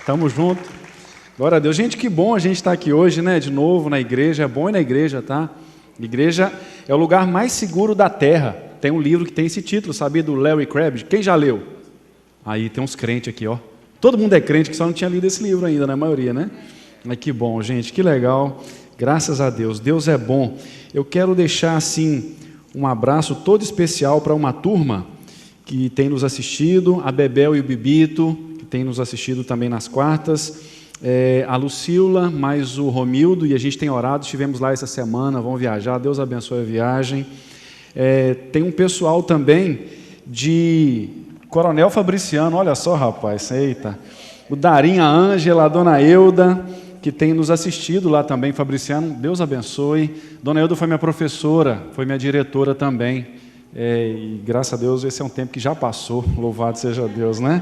Tamo junto. Glória a Deus. Gente, que bom a gente estar aqui hoje, né? De novo na igreja. É bom ir na igreja, tá? Igreja é o lugar mais seguro da terra. Tem um livro que tem esse título, sabia? Do Larry Crabb. Quem já leu? Aí tem uns crentes aqui, ó. Todo mundo é crente, que só não tinha lido esse livro ainda, na maioria, né? Mas que bom, gente. Que legal. Graças a Deus. Deus é bom. Eu quero deixar, assim, um abraço todo especial para uma turma que tem nos assistido, a Bebel e o Bibito, que tem nos assistido também nas quartas, a Lucila, mais o Romildo, e a gente tem orado, estivemos lá essa semana, vão viajar, Deus abençoe a viagem. Tem um pessoal também de Coronel Fabriciano, olha só, rapaz, eita, o Darim, a Ângela, a Dona Euda, que tem nos assistido lá também, Fabriciano, Deus abençoe. Dona Euda foi minha professora, foi minha diretora também. E graças a Deus esse é um tempo que já passou, louvado seja Deus, né?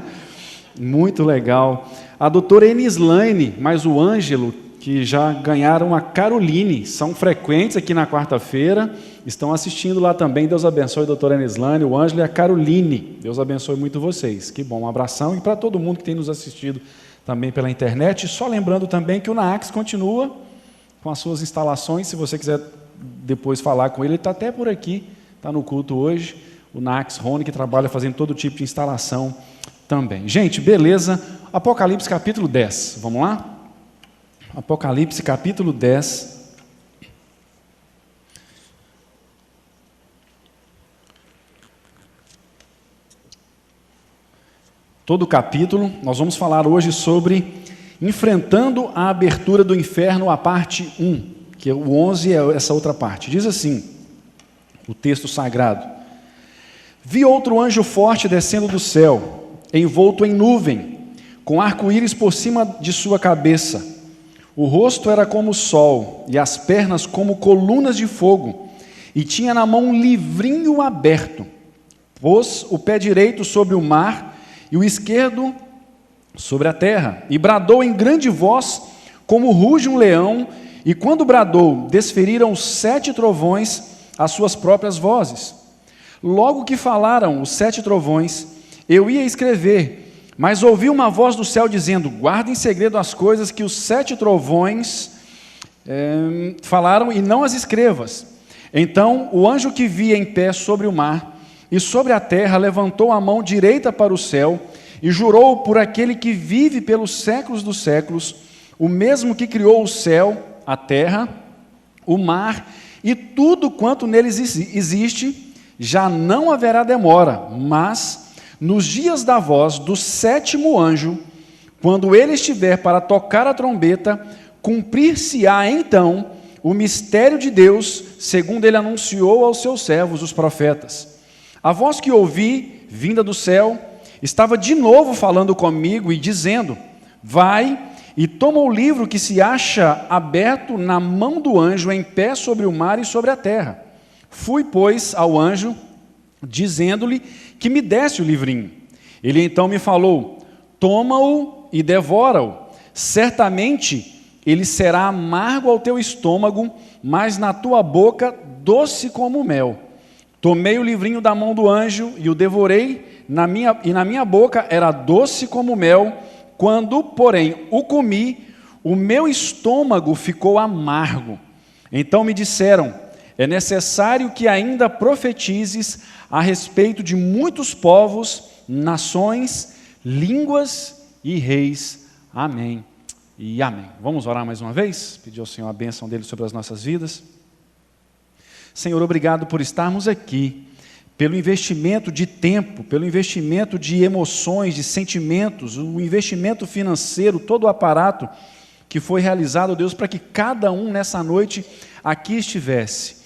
Muito legal. A doutora Enislaine, mais o Ângelo, que já ganharam a Caroline, são frequentes aqui na quarta-feira, estão assistindo lá também. Deus abençoe a doutora Enislaine, o Ângelo e a Caroline. Deus abençoe muito vocês. Que bom, um abração. E para todo mundo que tem nos assistido também pela internet. Só lembrando também que o NAACS continua com as suas instalações. Se você quiser depois falar com ele está até por aqui. Está no culto hoje, o Nax Rony, que trabalha fazendo todo tipo de instalação também. Gente, beleza? Apocalipse capítulo 10, vamos lá? Apocalipse capítulo 10. Todo o capítulo, nós vamos falar hoje sobre enfrentando a abertura do inferno, a parte 1, que o 11 é essa outra parte. Diz assim, o texto sagrado: vi outro anjo forte descendo do céu, envolto em nuvem, com arco-íris por cima de sua cabeça. O rosto era como o sol, e as pernas como colunas de fogo, e tinha na mão um livrinho aberto. Pôs o pé direito sobre o mar, e o esquerdo sobre a terra, e bradou em grande voz, como ruge um leão, e quando bradou, desferiram os 7 trovões as suas próprias vozes. Logo que falaram os 7 trovões, eu ia escrever, mas ouvi uma voz do céu dizendo: guarda em segredo as coisas que os 7 trovões falaram e não as escrevas. Então o anjo que via em pé sobre o mar e sobre a terra levantou a mão direita para o céu e jurou por aquele que vive pelos séculos dos séculos, o mesmo que criou o céu, a terra, o mar e tudo quanto neles existe, já não haverá demora, mas nos dias da voz do 7º anjo, quando ele estiver para tocar a trombeta, cumprir-se-á então o mistério de Deus, segundo ele anunciou aos seus servos, os profetas. A voz que ouvi, vinda do céu, estava de novo falando comigo e dizendo: vai e toma o livro que se acha aberto na mão do anjo em pé sobre o mar e sobre a terra. Fui, pois, ao anjo, dizendo-lhe que me desse o livrinho. Ele então me falou: toma-o e devora-o. Certamente ele será amargo ao teu estômago, mas na tua boca doce como mel. Tomei o livrinho da mão do anjo e o devorei, na minha boca era doce como mel. Quando, porém, o comi, o meu estômago ficou amargo. Então me disseram: é necessário que ainda profetizes a respeito de muitos povos, nações, línguas e reis. Amém e amém. Vamos orar mais uma vez? Pedir ao Senhor a bênção dele sobre as nossas vidas. Senhor, obrigado por estarmos aqui, pelo investimento de tempo, pelo investimento de emoções, de sentimentos, o investimento financeiro, todo o aparato que foi realizado, Deus, para que cada um nessa noite aqui estivesse.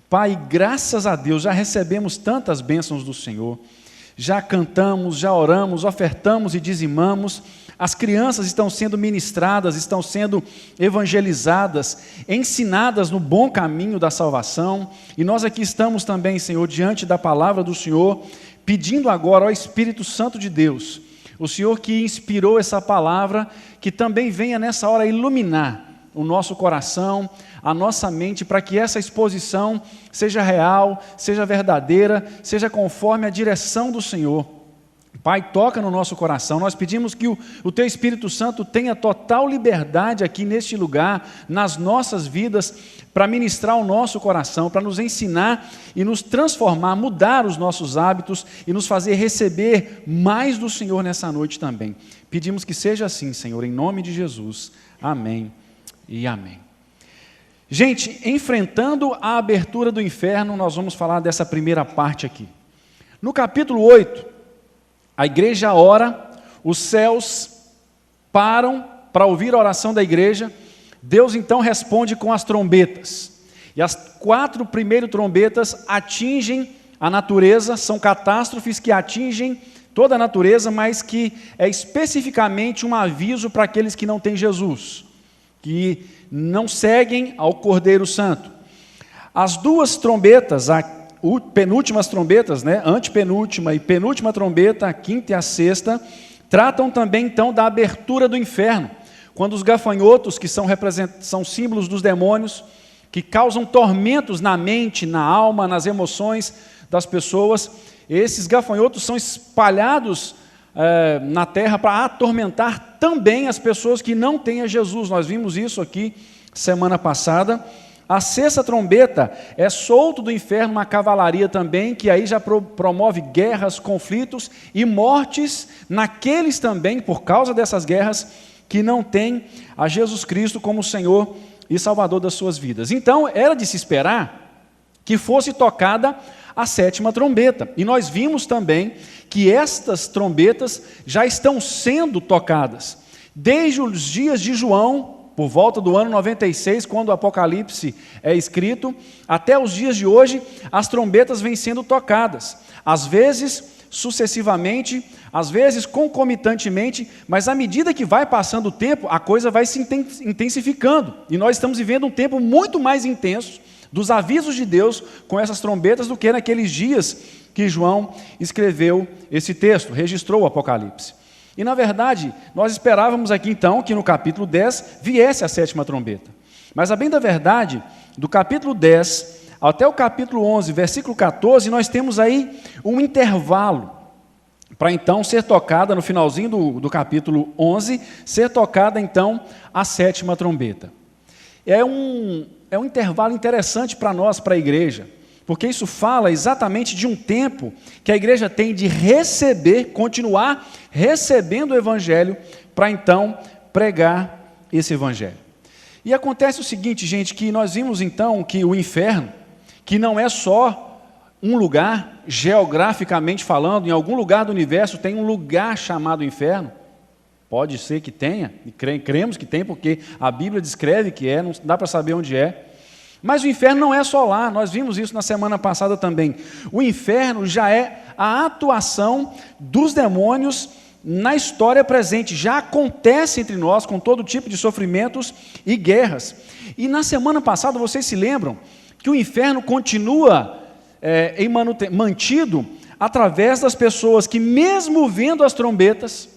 Pai, graças a Deus, já recebemos tantas bênçãos do Senhor, já cantamos, já oramos, ofertamos e dizimamos, as crianças estão sendo ministradas, estão sendo evangelizadas, ensinadas no bom caminho da salvação, e nós aqui estamos também, Senhor, diante da palavra do Senhor, pedindo agora ao Espírito Santo de Deus, o Senhor que inspirou essa palavra, que também venha nessa hora iluminar o nosso coração, a nossa mente, para que essa exposição seja real, seja verdadeira, seja conforme a direção do Senhor. Pai, toca no nosso coração. Nós pedimos que o Teu Espírito Santo tenha total liberdade aqui neste lugar, nas nossas vidas, para ministrar o nosso coração, para nos ensinar e nos transformar, mudar os nossos hábitos e nos fazer receber mais do Senhor nessa noite também. Pedimos que seja assim, Senhor, em nome de Jesus. Amém e amém. Gente, enfrentando a abertura do inferno, nós vamos falar dessa primeira parte aqui. No capítulo 8, a igreja ora, os céus param para ouvir a oração da igreja. Deus então responde com as trombetas. E as 4 primeiras trombetas atingem a natureza, são catástrofes que atingem toda a natureza, mas que é especificamente um aviso para aqueles que não têm Jesus, que não seguem ao Cordeiro Santo. As 2 trombetas, penúltimas trombetas, antepenúltima e penúltima trombeta, a 5ª e a 6ª, tratam também então da abertura do inferno, quando os gafanhotos, que são símbolos dos demônios, que causam tormentos na mente, na alma, nas emoções das pessoas, esses gafanhotos são espalhados na terra para atormentar também as pessoas que não têm a Jesus. Nós vimos isso aqui semana passada. A 6ª trombeta é solto do inferno uma cavalaria também, que aí já promove guerras, conflitos e mortes naqueles também, por causa dessas guerras, que não têm a Jesus Cristo como Senhor e Salvador das suas vidas. Então, era de se esperar que fosse tocada a 7ª trombeta. E nós vimos também que estas trombetas já estão sendo tocadas. Desde os dias de João, por volta do ano 96, quando o Apocalipse é escrito, até os dias de hoje, as trombetas vêm sendo tocadas. Às vezes, sucessivamente, às vezes concomitantemente, mas à medida que vai passando o tempo, a coisa vai se intensificando. E nós estamos vivendo um tempo muito mais intenso dos avisos de Deus com essas trombetas do que naqueles dias que João escreveu esse texto, registrou o Apocalipse. E na verdade, nós esperávamos aqui então que no capítulo 10 viesse a 7ª trombeta. Mas a bem da verdade, do capítulo 10 até o capítulo 11, versículo 14, nós temos aí um intervalo para então ser tocada, no finalzinho do capítulo 11, ser tocada então a 7ª trombeta. É um intervalo interessante para nós, para a igreja, porque isso fala exatamente de um tempo que a igreja tem de receber, continuar recebendo o Evangelho, para então pregar esse Evangelho. E acontece o seguinte, gente, que nós vimos então que o inferno, que não é só um lugar, geograficamente falando, em algum lugar do universo tem um lugar chamado inferno. Pode ser que tenha, e cremos que tem, porque a Bíblia descreve que é, não dá para saber onde é. Mas o inferno não é só lá, nós vimos isso na semana passada também. O inferno já é a atuação dos demônios na história presente, já acontece entre nós com todo tipo de sofrimentos e guerras. E na semana passada, vocês se lembram que o inferno continua mantido através das pessoas que, mesmo vendo as trombetas,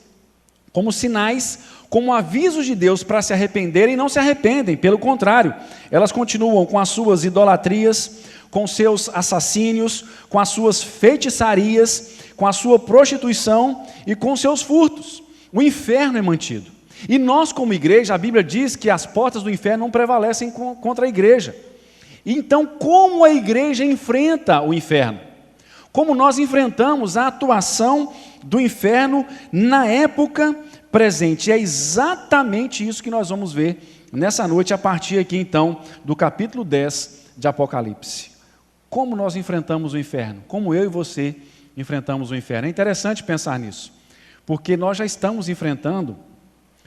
como sinais, como avisos de Deus para se arrependerem, não se arrependem, pelo contrário, elas continuam com as suas idolatrias, com seus assassínios, com as suas feitiçarias, com a sua prostituição e com seus furtos. O inferno é mantido. E nós, como igreja, a Bíblia diz que as portas do inferno não prevalecem contra a igreja. Então, como a igreja enfrenta o inferno? Como nós enfrentamos a atuação do inferno na época presente? É exatamente isso que nós vamos ver nessa noite, a partir aqui então do capítulo 10 de Apocalipse. Como nós enfrentamos o inferno? Como eu e você enfrentamos o inferno? É interessante pensar nisso, porque nós já estamos enfrentando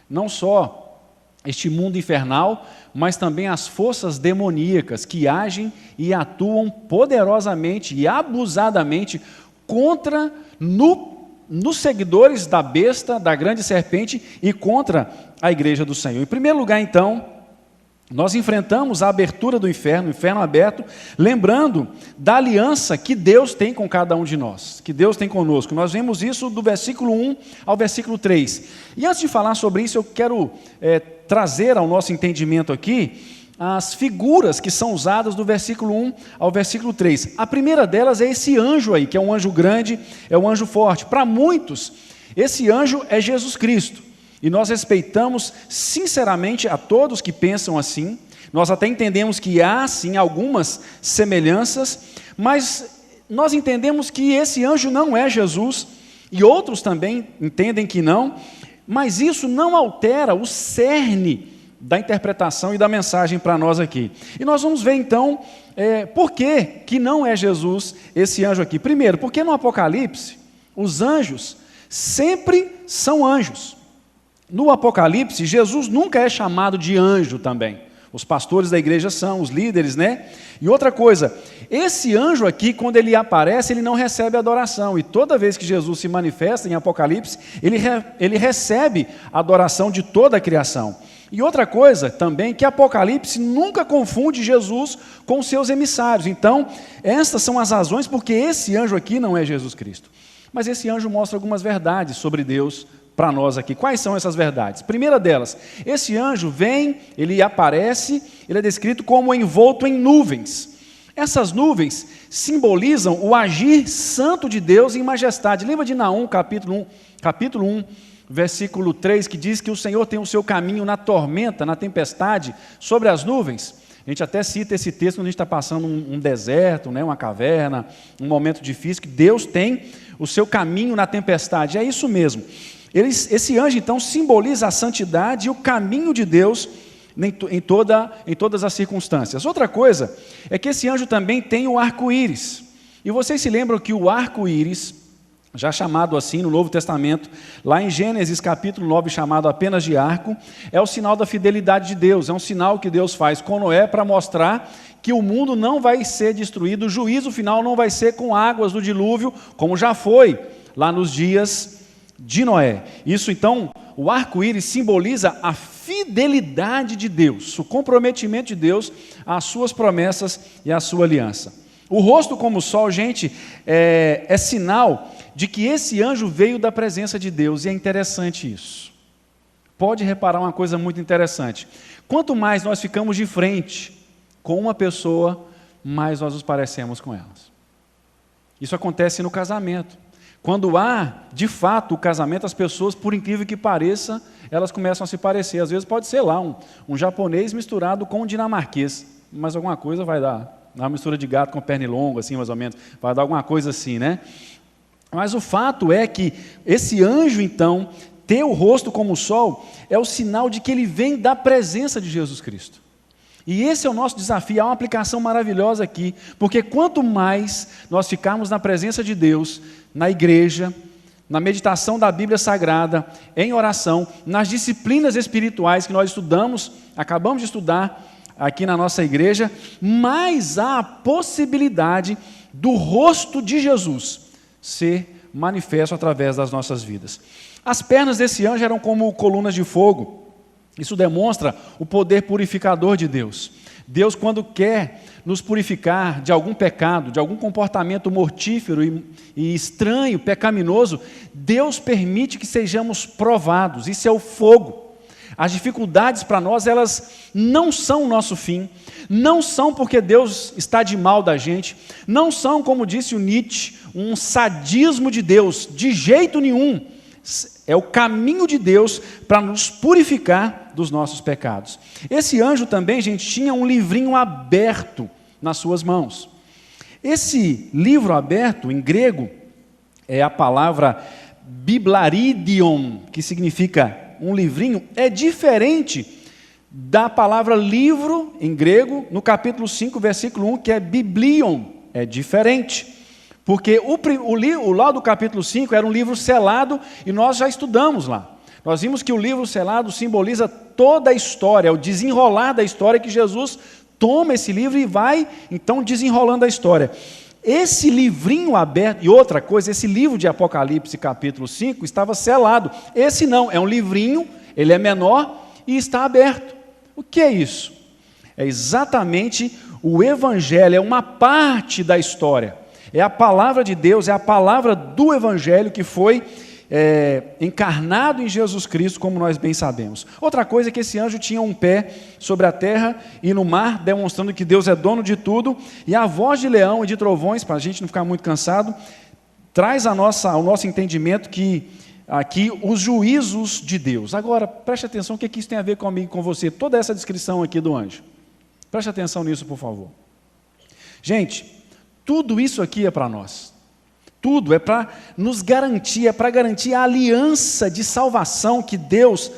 não só este mundo infernal, mas também as forças demoníacas que agem e atuam poderosamente e abusadamente contra nos seguidores da besta, da grande serpente e contra a igreja do Senhor. Em primeiro lugar, então, nós enfrentamos a abertura do inferno, o inferno aberto, lembrando da aliança que Deus tem com cada um de nós, que Deus tem conosco. Nós vemos isso do versículo 1 ao versículo 3. E antes de falar sobre isso, eu quero trazer ao nosso entendimento aqui as figuras que são usadas do versículo 1 ao versículo 3. A primeira delas é esse anjo aí, que é um anjo grande, é um anjo forte. Para muitos, esse anjo é Jesus Cristo. E nós respeitamos sinceramente a todos que pensam assim. Nós até entendemos que há, sim, algumas semelhanças, mas nós entendemos que esse anjo não é Jesus, e outros também entendem que não, mas isso não altera o cerne da interpretação e da mensagem para nós aqui. E nós vamos ver então, por que não é Jesus esse anjo aqui. Primeiro, porque no Apocalipse, os anjos sempre são anjos. No Apocalipse, Jesus nunca é chamado de anjo também. Os pastores da igreja são, os líderes, né? E outra coisa, esse anjo aqui, quando ele aparece, ele não recebe adoração. E toda vez que Jesus se manifesta em Apocalipse, ele recebe a adoração de toda a criação. E outra coisa também, que Apocalipse nunca confunde Jesus com seus emissários. Então, estas são as razões porque esse anjo aqui não é Jesus Cristo. Mas esse anjo mostra algumas verdades sobre Deus para nós aqui. Quais são essas verdades? Primeira delas, esse anjo vem, ele aparece, ele é descrito como envolto em nuvens. Essas nuvens simbolizam o agir santo de Deus em majestade. Lembra de Naum, capítulo 1, versículo 3, que diz que o Senhor tem o seu caminho na tormenta, na tempestade, sobre as nuvens? A gente até cita esse texto quando a gente está passando um deserto, né, uma caverna, um momento difícil, que Deus tem o seu caminho na tempestade. É isso mesmo. Esse anjo, então, simboliza a santidade e o caminho de Deus em todas as circunstâncias. Outra coisa é que esse anjo também tem o arco-íris. E vocês se lembram que o arco-íris, já chamado assim no Novo Testamento, lá em Gênesis capítulo 9, chamado apenas de arco, é o sinal da fidelidade de Deus, é um sinal que Deus faz com Noé para mostrar que o mundo não vai ser destruído, o juízo final não vai ser com águas do dilúvio, como já foi lá nos dias de Noé. Isso então, o arco-íris simboliza a fidelidade de Deus, o comprometimento de Deus às suas promessas e à sua aliança. O rosto como o sol, gente, é sinal de que esse anjo veio da presença de Deus, e é interessante isso. Pode reparar uma coisa muito interessante. Quanto mais nós ficamos de frente com uma pessoa, mais nós nos parecemos com elas. Isso acontece no casamento. Quando há, de fato, o casamento, as pessoas, por incrível que pareça, elas começam a se parecer. Às vezes pode ser lá um japonês misturado com um dinamarquês, mas alguma coisa vai dar. Uma mistura de gato com pernilongo, assim, mais ou menos. Vai dar alguma coisa assim, né? Mas o fato é que esse anjo, então, ter o rosto como o sol, é o sinal de que ele vem da presença de Jesus Cristo. E esse é o nosso desafio. Há uma aplicação maravilhosa aqui, porque quanto mais nós ficarmos na presença de Deus, na igreja, na meditação da Bíblia Sagrada, em oração, nas disciplinas espirituais que nós estudamos, acabamos de estudar aqui na nossa igreja, mais há a possibilidade do rosto de Jesus ser manifesto através das nossas vidas. As pernas desse anjo eram como colunas de fogo. Isso demonstra o poder purificador de Deus. Deus, quando quer nos purificar de algum pecado, de algum comportamento mortífero e estranho, pecaminoso, Deus permite que sejamos provados. Isso é o fogo. As dificuldades para nós, elas não são o nosso fim, não são porque Deus está de mal da gente, não são, como disse o Nietzsche, um sadismo de Deus, de jeito nenhum. É o caminho de Deus para nos purificar dos nossos pecados. Esse anjo também, gente, tinha um livrinho aberto nas suas mãos. Esse livro aberto, em grego, é a palavra biblaridion, que significa um livrinho, é diferente da palavra livro, em grego, no capítulo 5, versículo 1, que é biblion, é diferente. Porque o lá do capítulo 5 era um livro selado, e nós já estudamos lá. Nós vimos que o livro selado simboliza toda a história, o desenrolar da história, que Jesus toma esse livro e vai, então, desenrolando a história. Esse livrinho aberto, e outra coisa, esse livro de Apocalipse, capítulo 5, estava selado. Esse não, é um livrinho, ele é menor e está aberto. O que é isso? É exatamente o Evangelho, é uma parte da história. É a palavra de Deus, é a palavra do Evangelho que foi encarnado em Jesus Cristo, como nós bem sabemos. Outra coisa é que esse anjo tinha um pé sobre a terra e no mar, demonstrando que Deus é dono de tudo, e a voz de leão e de trovões, para a gente não ficar muito cansado, traz ao nosso entendimento que aqui os juízos de Deus. Agora, preste atenção, o que isso tem a ver comigo e com você, toda essa descrição aqui do anjo. Preste atenção nisso, por favor. Gente, tudo isso aqui é para nós. Tudo é para nos garantir, é para garantir a aliança de salvação que Deus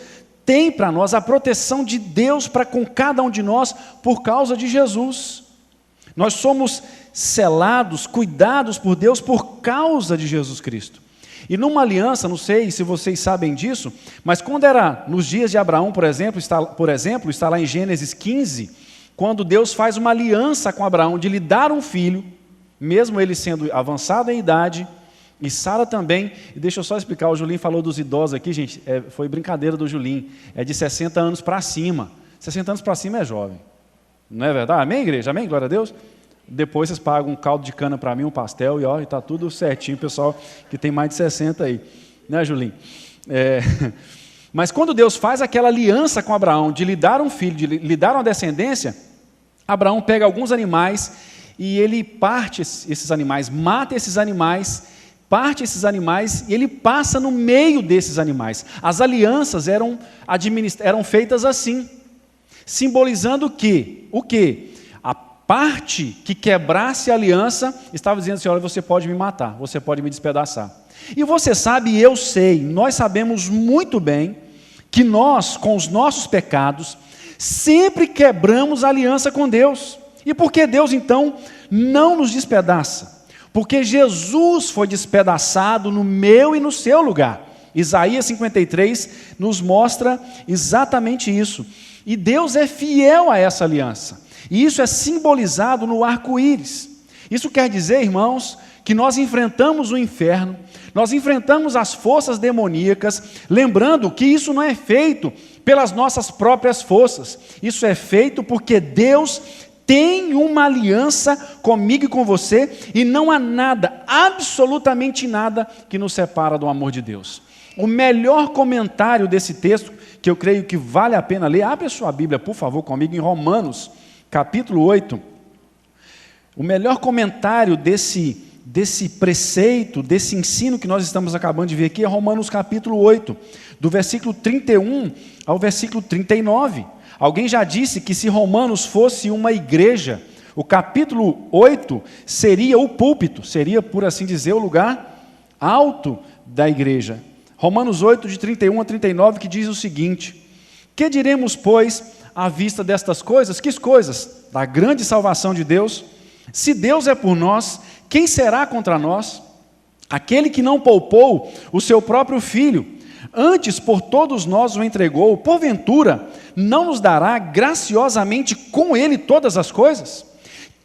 tem para nós, a proteção de Deus para com cada um de nós por causa de Jesus. Nós somos selados, cuidados por Deus por causa de Jesus Cristo. E numa aliança, não sei se vocês sabem disso, mas quando era nos dias de Abraão, por exemplo, está lá em Gênesis 15, quando Deus faz uma aliança com Abraão de lhe dar um filho, mesmo ele sendo avançado em idade, e Sara também, e deixa eu só explicar, o Julinho falou dos idosos aqui, gente, foi brincadeira do Julinho, é de 60 anos para cima, 60 anos para cima é jovem, não é verdade? Amém, igreja? Amém? Glória a Deus? Depois vocês pagam um caldo de cana para mim, um pastel, e está tudo certinho, pessoal que tem mais de 60 aí, né, Julinho? Mas quando Deus faz aquela aliança com Abraão, de lhe dar um filho, de lhe dar uma descendência, Abraão pega alguns animais, e ele parte esses animais, mata esses animais, parte esses animais, e ele passa no meio desses animais. As alianças eram feitas assim, simbolizando o quê? A parte que quebrasse a aliança, estava dizendo assim, olha, você pode me matar, você pode me despedaçar. E você sabe, e eu sei, nós sabemos muito bem, que nós, com os nossos pecados, sempre quebramos a aliança com Deus. E por que Deus, então, não nos despedaça? Porque Jesus foi despedaçado no meu e no seu lugar. Isaías 53 nos mostra exatamente isso. E Deus é fiel a essa aliança. E isso é simbolizado no arco-íris. Isso quer dizer, irmãos, que nós enfrentamos o inferno, nós enfrentamos as forças demoníacas, lembrando que isso não é feito pelas nossas próprias forças. Isso é feito porque Deus tem uma aliança comigo e com você, e não há nada, absolutamente nada, que nos separa do amor de Deus. O melhor comentário desse texto, que eu creio que vale a pena ler, abre a sua Bíblia, por favor, comigo, em Romanos, capítulo 8. O melhor comentário desse preceito, desse ensino que nós estamos acabando de ver aqui, é Romanos capítulo 8, do versículo 31 ao versículo 39. Alguém já disse que se Romanos fosse uma igreja, o capítulo 8 seria o púlpito, seria, por assim dizer, o lugar alto da igreja. Romanos 8, de 31 a 39, que diz o seguinte: que diremos, pois, à vista destas coisas? Que coisas? Da grande salvação de Deus. Se Deus é por nós, quem será contra nós? Aquele que não poupou o seu próprio filho, antes por todos nós o entregou, porventura não nos dará graciosamente com ele todas as coisas?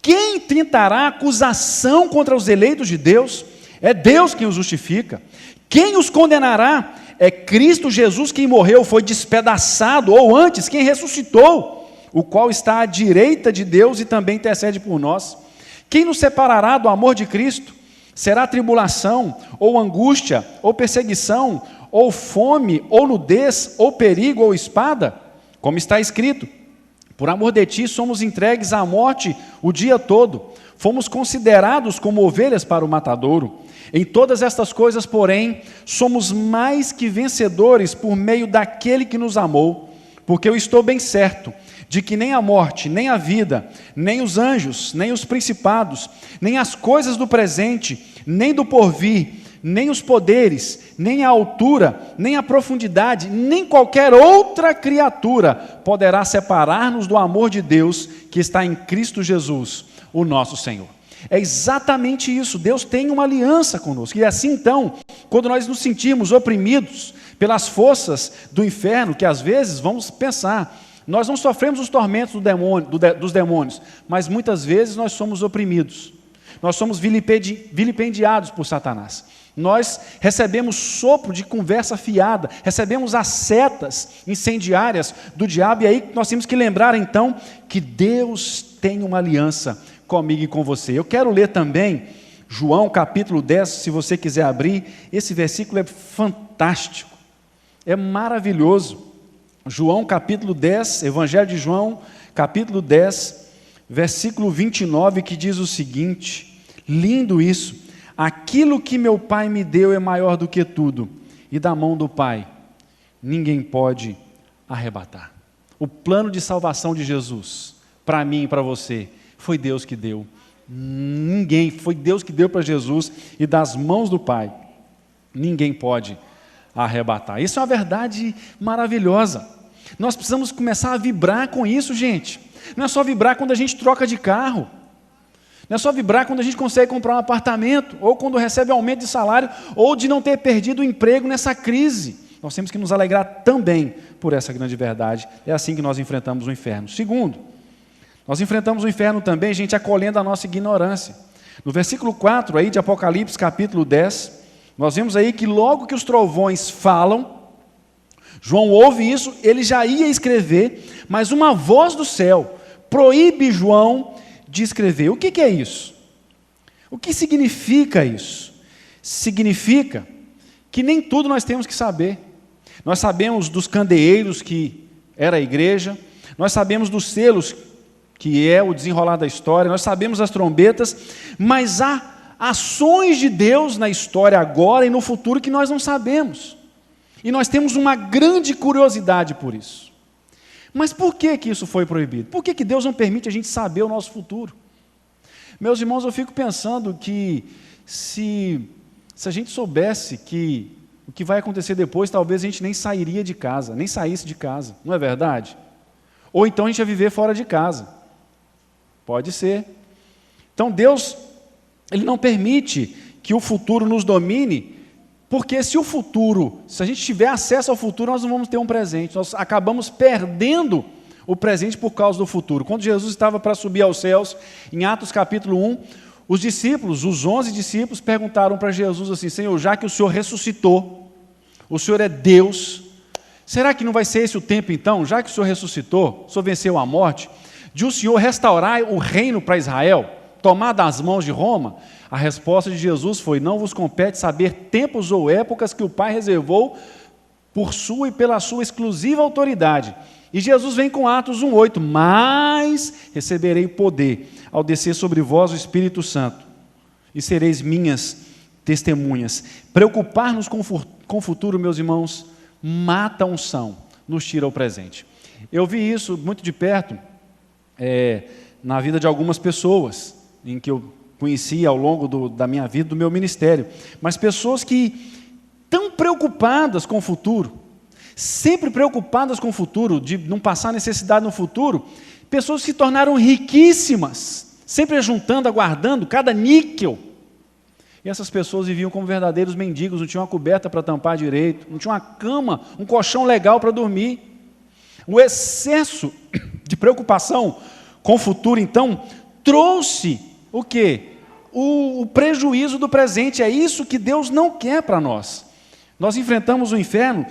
Quem tentará acusação contra os eleitos de Deus? É Deus quem os justifica. Quem os condenará? É Cristo Jesus quem morreu, foi despedaçado, ou antes, quem ressuscitou, o qual está à direita de Deus e também intercede por nós. Quem nos separará do amor de Cristo? Será tribulação, ou angústia, ou perseguição, ou fome, ou nudez, ou perigo, ou espada? Como está escrito: por amor de ti somos entregues à morte o dia todo, fomos considerados como ovelhas para o matadouro. Em todas estas coisas, porém, somos mais que vencedores por meio daquele que nos amou, porque eu estou bem certo de que nem a morte, nem a vida, nem os anjos, nem os principados, nem as coisas do presente, nem do porvir, nem os poderes, nem a altura, nem a profundidade, nem qualquer outra criatura poderá separar-nos do amor de Deus que está em Cristo Jesus, o nosso Senhor. É exatamente isso, Deus tem uma aliança conosco, e assim então, quando nós nos sentimos oprimidos pelas forças do inferno, que às vezes, vamos pensar, nós não sofremos os tormentos dos demônios, mas muitas vezes nós somos oprimidos, nós somos vilipendiados por Satanás, nós recebemos sopro de conversa fiada, recebemos as setas incendiárias do diabo, e aí nós temos que lembrar então que Deus tem uma aliança comigo e com você. Eu quero ler também João capítulo 10, se você quiser abrir, esse versículo é fantástico, é maravilhoso. João capítulo 10, Evangelho de João, capítulo 10, versículo 29, que diz o seguinte, lindo isso: aquilo que meu Pai me deu é maior do que tudo, e da mão do Pai ninguém pode arrebatar. O plano de salvação de Jesus, para mim e para você, foi Deus que deu. Ninguém, foi Deus que deu para Jesus, e das mãos do Pai ninguém pode arrebatar. Isso é uma verdade maravilhosa. Nós precisamos começar a vibrar com isso, gente. Não é só vibrar quando a gente troca de carro, não é só vibrar quando a gente consegue comprar um apartamento, ou quando recebe aumento de salário, ou de não ter perdido o emprego nessa crise. Nós temos que nos alegrar também por essa grande verdade. É assim que nós enfrentamos o inferno. Segundo, nós enfrentamos o inferno também, gente, acolhendo a nossa ignorância. No versículo 4 aí de Apocalipse capítulo 10, nós vemos aí que logo que os trovões falam, João ouve isso, ele já ia escrever, mas uma voz do céu proíbe João de escrever. O que é isso? O que significa isso? Significa que nem tudo nós temos que saber. Nós sabemos dos candeeiros, que era a igreja, nós sabemos dos selos, que é o desenrolar da história, nós sabemos das trombetas, mas há ações de Deus na história agora e no futuro que nós não sabemos. E nós temos uma grande curiosidade por isso. Mas por que isso foi proibido? Por que Deus não permite a gente saber o nosso futuro? Meus irmãos, eu fico pensando que se a gente soubesse que o que vai acontecer depois, talvez a gente nem sairia de casa, nem saísse de casa, não é verdade? Ou então a gente ia viver fora de casa. Pode ser. Então Deus, Ele não permite que o futuro nos domine, porque se a gente tiver acesso ao futuro, nós não vamos ter um presente, nós acabamos perdendo o presente por causa do futuro. Quando Jesus estava para subir aos céus, em Atos capítulo 1, os discípulos, os 11 discípulos, perguntaram para Jesus assim: Senhor, já que o Senhor ressuscitou, o Senhor é Deus, será que não vai ser esse o tempo então, já que o Senhor ressuscitou, o Senhor venceu a morte, de o Senhor restaurar o reino para Israel, tomar das mãos de Roma? A resposta de Jesus foi: não vos compete saber tempos ou épocas que o Pai reservou por sua e pela sua exclusiva autoridade. E Jesus vem com Atos 1,8: mas receberei poder ao descer sobre vós o Espírito Santo, e sereis minhas testemunhas. Preocupar-nos com o futuro, meus irmãos, mata a unção, nos tira o presente. Eu vi isso muito de perto na vida de algumas pessoas, em que eu conheci ao longo da minha vida, do meu ministério, mas pessoas que tão preocupadas com o futuro, sempre preocupadas com o futuro, de não passar necessidade no futuro, pessoas que se tornaram riquíssimas, sempre juntando, aguardando cada níquel, e essas pessoas viviam como verdadeiros mendigos, não tinham uma coberta para tampar direito, não tinham uma cama, um colchão legal para dormir. O excesso de preocupação com o futuro, então, trouxe o quê? O prejuízo do presente. É isso que Deus não quer para nós. Nós enfrentamos o inferno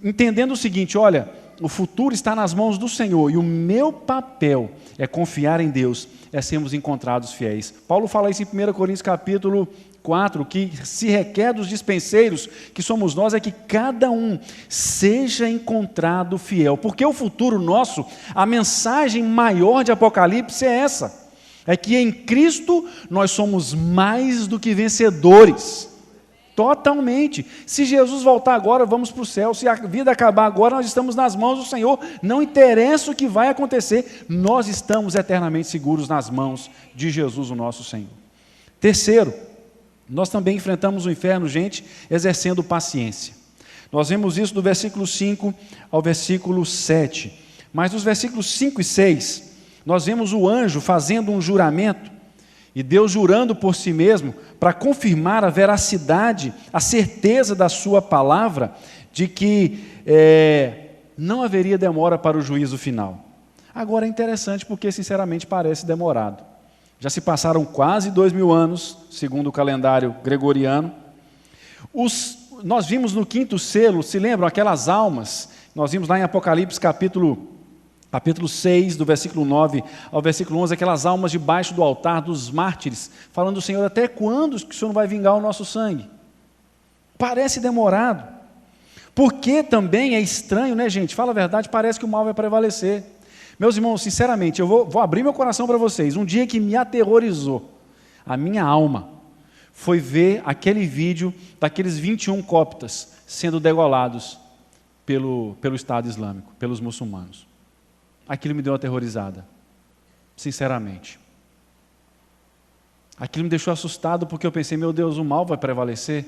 entendendo o seguinte: olha, o futuro está nas mãos do Senhor, e o meu papel é confiar em Deus, é sermos encontrados fiéis. Paulo fala isso em 1 Coríntios capítulo 4, que se requer dos dispenseiros, que somos nós, é que cada um seja encontrado fiel, porque o futuro nosso, a mensagem maior de Apocalipse é essa, é que em Cristo nós somos mais do que vencedores, totalmente. Se Jesus voltar agora, vamos para o céu. Se a vida acabar agora, nós estamos nas mãos do Senhor, não interessa o que vai acontecer, nós estamos eternamente seguros nas mãos de Jesus, o nosso Senhor. Terceiro, nós também enfrentamos o inferno, gente, exercendo paciência. Nós vemos isso do versículo 5 ao versículo 7, mas dos versículos 5 e 6, nós vemos o anjo fazendo um juramento, e Deus jurando por si mesmo, para confirmar a veracidade, a certeza da sua palavra, de que não haveria demora para o juízo final. Agora é interessante porque, sinceramente, parece demorado. Já se passaram quase 2000 anos, segundo o calendário gregoriano. Nós vimos no quinto selo, se lembram, aquelas almas, nós vimos lá em Apocalipse capítulo Capítulo 6, do versículo 9 ao versículo 11, aquelas almas debaixo do altar dos mártires, falando do Senhor, até quando que o Senhor não vai vingar o nosso sangue? Parece demorado, porque também é estranho, né, gente? Fala a verdade, parece que o mal vai prevalecer. Meus irmãos, sinceramente, eu vou abrir meu coração para vocês. Um dia que me aterrorizou a minha alma foi ver aquele vídeo daqueles 21 coptas sendo degolados pelo Estado Islâmico, pelos muçulmanos. Aquilo me deu uma aterrorizada, sinceramente. Aquilo me deixou assustado porque eu pensei, meu Deus, o mal vai prevalecer?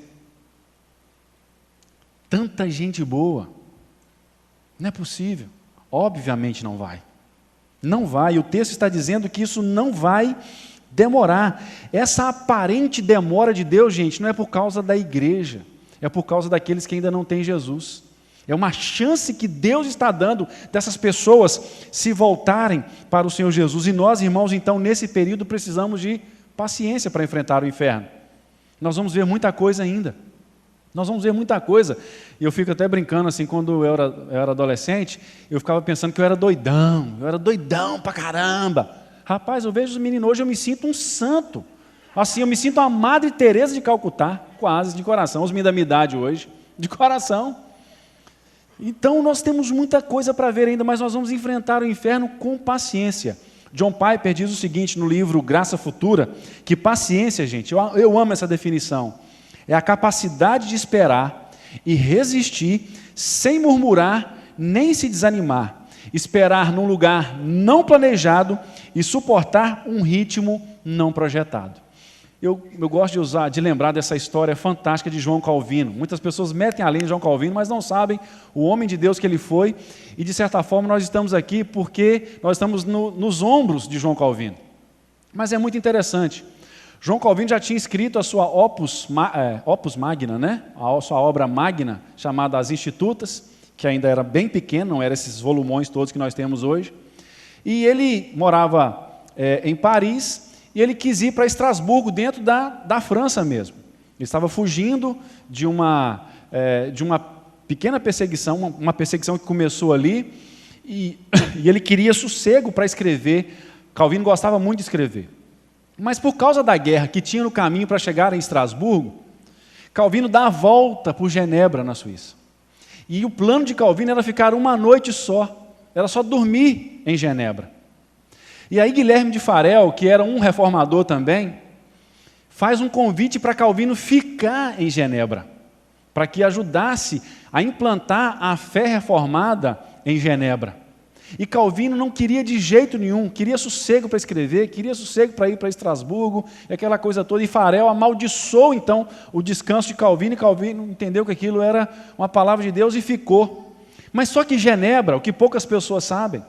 Tanta gente boa, não é possível. Obviamente não vai. Não vai, o texto está dizendo que isso não vai demorar. Essa aparente demora de Deus, gente, não é por causa da igreja, é por causa daqueles que ainda não têm Jesus. É uma chance que Deus está dando dessas pessoas se voltarem para o Senhor Jesus. E nós, irmãos, então, nesse período, precisamos de paciência para enfrentar o inferno. Nós vamos ver muita coisa ainda. Nós vamos ver muita coisa. E eu fico até brincando, assim, quando eu era adolescente, eu ficava pensando que eu era doidão pra caramba. Rapaz, eu vejo os meninos hoje, eu me sinto um santo. Assim, eu me sinto a Madre Teresa de Calcutá, quase, de coração. Os meninos da minha idade hoje, de coração. Então, nós temos muita coisa para ver ainda, mas nós vamos enfrentar o inferno com paciência. John Piper diz o seguinte no livro Graça Futura, que paciência, gente, eu amo essa definição, é a capacidade de esperar e resistir sem murmurar nem se desanimar, esperar num lugar não planejado e suportar um ritmo não projetado. Eu gosto de lembrar dessa história fantástica de João Calvino. Muitas pessoas metem a linha em João Calvino, mas não sabem o homem de Deus que ele foi. E, de certa forma, nós estamos aqui porque nós estamos nos ombros de João Calvino. Mas é muito interessante. João Calvino já tinha escrito a sua opus magna, né? A sua obra magna, chamada As Institutas, que ainda era bem pequena, não eram esses volumões todos que nós temos hoje. E ele morava em Paris. E ele quis ir para Estrasburgo, dentro da França mesmo. Ele estava fugindo de uma pequena perseguição, uma perseguição que começou ali, e ele queria sossego para escrever. Calvino gostava muito de escrever. Mas por causa da guerra que tinha no caminho para chegar em Estrasburgo, Calvino dá a volta por Genebra, na Suíça. E o plano de Calvino era ficar uma noite só, era só dormir em Genebra. E aí Guilherme de Farel, que era um reformador também, faz um convite para Calvino ficar em Genebra, para que ajudasse a implantar a fé reformada em Genebra. E Calvino não queria de jeito nenhum, queria sossego para escrever, queria sossego para ir para Estrasburgo, e aquela coisa toda. E Farel amaldiçoou então o descanso de Calvino, e Calvino entendeu que aquilo era uma palavra de Deus e ficou. Mas só que Genebra, o que poucas pessoas sabem,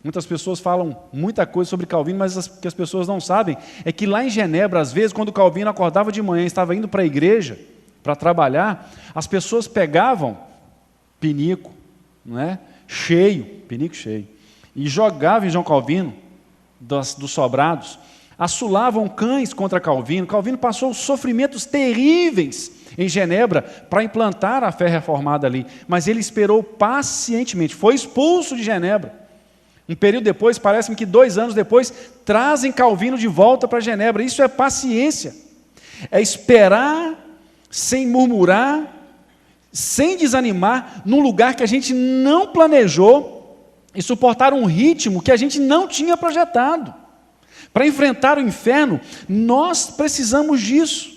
muitas pessoas falam muita coisa sobre Calvino, mas o que as pessoas não sabem é que lá em Genebra, às vezes, quando Calvino acordava de manhã e estava indo para a igreja, para trabalhar, as pessoas pegavam pinico, não é? Pinico cheio, e jogavam em João Calvino, dos sobrados, assolavam cães contra Calvino. Calvino passou sofrimentos terríveis em Genebra para implantar a fé reformada ali, mas ele esperou pacientemente, foi expulso de Genebra. Um período depois, parece-me que 2 anos depois, trazem Calvino de volta para Genebra. Isso é paciência, é esperar sem murmurar, sem desanimar, num lugar que a gente não planejou e suportar um ritmo que a gente não tinha projetado. Para enfrentar o inferno, nós precisamos disso.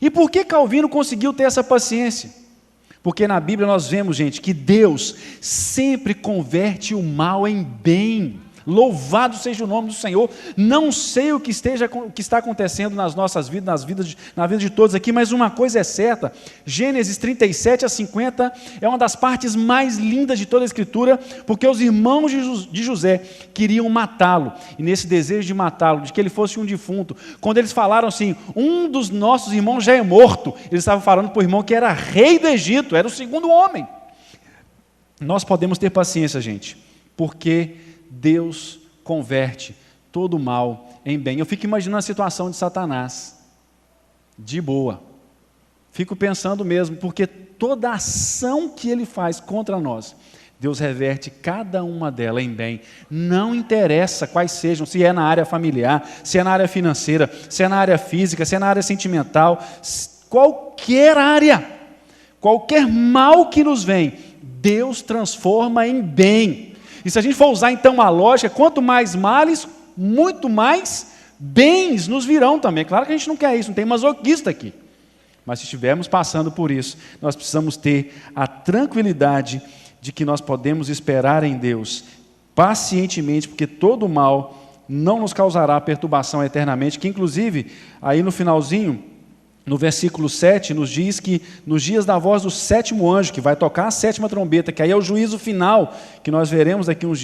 E por que Calvino conseguiu ter essa paciência? Porque na Bíblia nós vemos, gente, que Deus sempre converte o mal em bem. Louvado seja o nome do Senhor. Não sei o que está acontecendo nas nossas vidas, na vida de todos aqui, mas uma coisa é certa: Gênesis 37 a 50 é uma das partes mais lindas de toda a Escritura, porque os irmãos de José queriam matá-lo, e nesse desejo de matá-lo, de que ele fosse um defunto, quando eles falaram assim, um dos nossos irmãos já é morto, eles estavam falando para o irmão que era rei do Egito, era o segundo homem. Nós podemos ter paciência, gente, porque Deus converte todo o mal em bem. Eu fico imaginando a situação de Satanás, de boa. Fico pensando mesmo, porque toda ação que ele faz contra nós Deus reverte cada uma delas em bem. Não interessa quais sejam, se é na área familiar, se é na área financeira, se é na área física, se é na área sentimental, qualquer área, qualquer mal que nos vem, Deus transforma em bem. E se a gente for usar então a lógica, quanto mais males, muito mais bens nos virão também. Claro que a gente não quer isso, não tem masoquista aqui. Mas se estivermos passando por isso, nós precisamos ter a tranquilidade de que nós podemos esperar em Deus pacientemente, porque todo mal não nos causará perturbação eternamente, que inclusive, aí no finalzinho, no versículo 7, nos diz que nos dias da voz do sétimo anjo, que vai tocar a sétima trombeta, que aí é o juízo final, que nós veremos daqui uns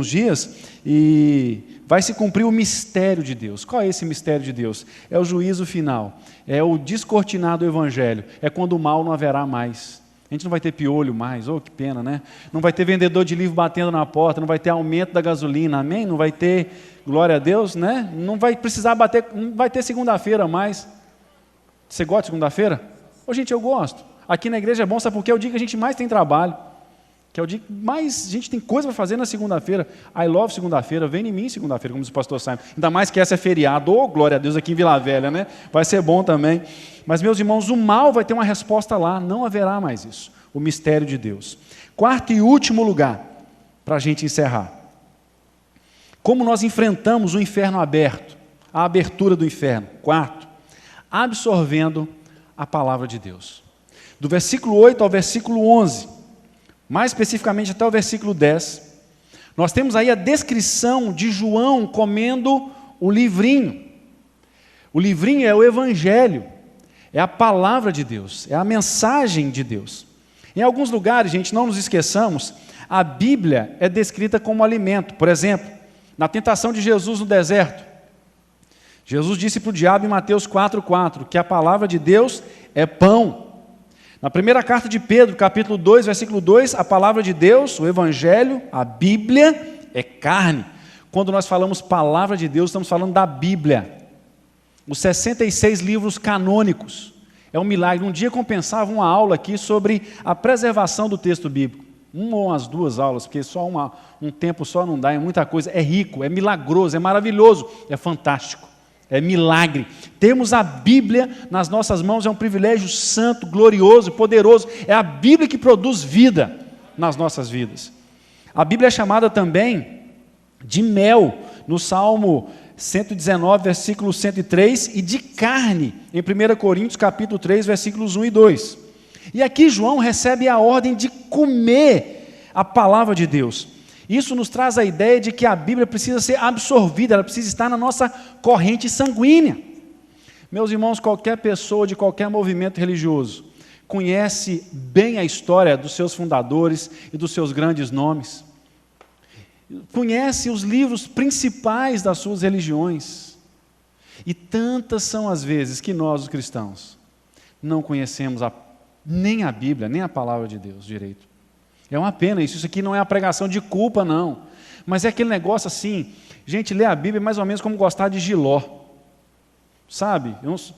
dias, e vai se cumprir o mistério de Deus. Qual é esse mistério de Deus? É o juízo final, é o descortinar do evangelho, é quando o mal não haverá mais. A gente não vai ter piolho mais, que pena, né? Não vai ter vendedor de livro batendo na porta, não vai ter aumento da gasolina, amém? Não vai ter, glória a Deus, né? Não vai precisar bater, não vai ter segunda-feira mais. Você gosta de segunda-feira? Gente, eu gosto. Aqui na igreja é bom, sabe por quê? É o dia que a gente mais tem trabalho. Que é o dia que mais a gente tem coisa para fazer na segunda-feira. I love segunda-feira, vem em mim segunda-feira, como diz o pastor Simon. Ainda mais que essa é feriado, glória a Deus, aqui em Vila Velha, né? Vai ser bom também. Mas, meus irmãos, o mal vai ter uma resposta lá, não haverá mais isso. O mistério de Deus. Quarto e último lugar, para a gente encerrar. Como nós enfrentamos o inferno aberto, a abertura do inferno. Quarto, absorvendo a palavra de Deus. Do versículo 8 ao versículo 11, mais especificamente até o versículo 10, nós temos aí a descrição de João comendo o livrinho. O livrinho é o Evangelho, é a palavra de Deus, é a mensagem de Deus. Em alguns lugares, gente, não nos esqueçamos, a Bíblia é descrita como alimento. Por exemplo, na tentação de Jesus no deserto, Jesus disse para o diabo em Mateus 4,4 que a palavra de Deus é pão. Na primeira carta de Pedro, capítulo 2, versículo 2, a palavra de Deus, o Evangelho, a Bíblia, é carne. Quando nós falamos palavra de Deus, estamos falando da Bíblia. Os 66 livros canônicos. É um milagre. Um dia compensava uma aula aqui sobre a preservação do texto bíblico. Uma ou as duas aulas, porque só um tempo só não dá, é muita coisa. É rico, é milagroso, é maravilhoso, é fantástico. É milagre. Termos a Bíblia nas nossas mãos é um privilégio santo, glorioso, poderoso. É a Bíblia que produz vida nas nossas vidas. A Bíblia é chamada também de mel, no Salmo 119, versículo 103, e de carne, em 1 Coríntios, capítulo 3, versículos 1 e 2. E aqui João recebe a ordem de comer a palavra de Deus. Isso nos traz a ideia de que a Bíblia precisa ser absorvida, ela precisa estar na nossa corrente sanguínea. Meus irmãos, qualquer pessoa de qualquer movimento religioso conhece bem a história dos seus fundadores e dos seus grandes nomes. Conhece os livros principais das suas religiões. E tantas são as vezes que nós, os cristãos, não conhecemos nem a Bíblia, nem a palavra de Deus direito. É uma pena isso. Isso aqui não é a pregação de culpa, não. Mas é aquele negócio assim, gente, ler a Bíblia é mais ou menos como gostar de jiló. Sabe?